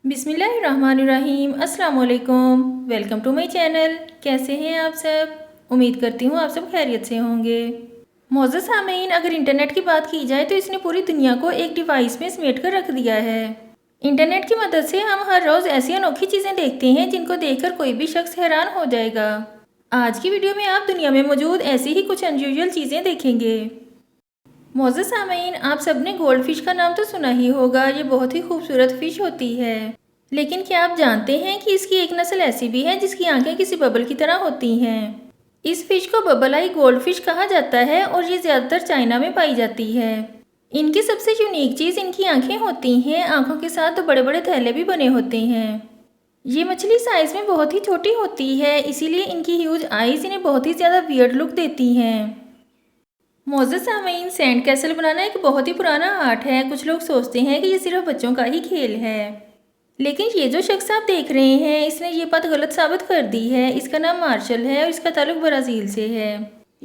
बिस्मिल्लाहिर्रहमानिर्रहीम। अस्सलाम वालेकुम। Welcome to my channel. कैसे हैं आप सब? उम्मीद करती हूँ आप सब खैरियत से होंगे। मोअज़्ज़ज़ सामीन, अगर इंटरनेट की बात की जाए तो इसने पूरी दुनिया को एक डिवाइस में समेट कर रख दिया है। इंटरनेट की मदद से हम हर रोज़ ऐसी अनोखी चीज़ें देखते हैं जिनको देखकर कोई भी शख्स हैरान हो जाएगा। आज की वीडियो में आप दुनिया में मौजूद ऐसी ही कुछ अनयूजुअल चीज़ें देखेंगे। मोअज़्ज़ज़ सामीन, आप सबने गोल्ड फिश का नाम तो सुना ही होगा। ये बहुत ही खूबसूरत फिश होती है, लेकिन क्या आप जानते हैं कि इसकी एक नस्ल ऐसी भी है जिसकी आंखें किसी बबल की तरह होती हैं। इस फिश को बबल आई गोल्ड फिश कहा जाता है और ये ज़्यादातर चाइना में पाई जाती है। इनकी सबसे यूनिक चीज़ इनकी आंखें होती हैं। आंखों के साथ तो बड़े बड़े थैले भी बने होते हैं। ये मछली साइज़ में बहुत ही छोटी होती है, इसीलिए इनकी ह्यूज आइज़ इन्हें बहुत ही ज़्यादा वियर्ड लुक देती हैं। मोअज़्ज़ज़ सामीन, सैंड कैसल बनाना एक बहुत ही पुराना आर्ट है। कुछ लोग सोचते हैं कि ये सिर्फ बच्चों का ही खेल है, लेकिन ये जो शख्स आप देख रहे हैं इसने ये बात गलत साबित कर दी है। इसका नाम मार्शल है और इसका ताल्लुक ब्राज़ील से है।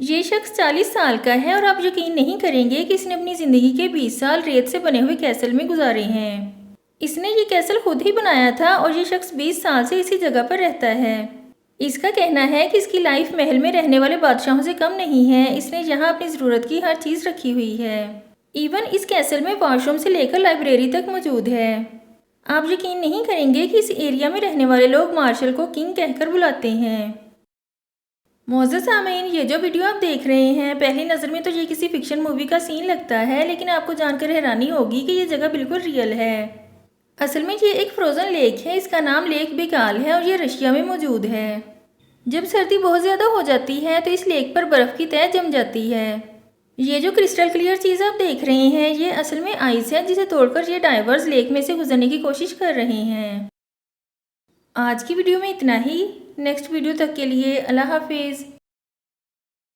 ये शख्स 40 साल का है और आप यकीन नहीं करेंगे कि इसने अपनी ज़िंदगी के 20 साल रेत से बने हुए कैसल में गुजारे हैं। इसने ये कैसल खुद ही बनाया था और ये शख्स 20 साल से इसी जगह पर रहता है। इसका कहना है कि इसकी लाइफ महल में रहने वाले बादशाहों से कम नहीं है। इसने यहाँ अपनी ज़रूरत की हर चीज़ रखी हुई है। इवन इस कैसल में वॉशरूम से लेकर लाइब्रेरी तक मौजूद है। आप यकीन नहीं करेंगे कि इस एरिया में रहने वाले लोग मार्शल को किंग कहकर बुलाते हैं। मोअज़्ज़ज़ सामीन, ये जो वीडियो आप देख रहे हैं, पहली नज़र में तो ये किसी फिक्शन मूवी का सीन लगता है, लेकिन आपको जानकर हैरानी होगी कि ये जगह बिल्कुल रियल है। असल में ये एक फ्रोज़न लेक है। इसका नाम लेक बेकाल है और ये रशिया में मौजूद है। जब सर्दी बहुत ज़्यादा हो जाती है तो इस लेक पर बर्फ़ की तह जम जाती है। ये जो क्रिस्टल क्लियर चीज़ आप देख रहे हैं ये असल में आइस है, जिसे तोड़कर ये डाइवर्स लेक में से गुजरने की कोशिश कर रहे हैं। आज की वीडियो में इतना ही। नेक्स्ट वीडियो तक के लिए अल्लाह हाफिज़।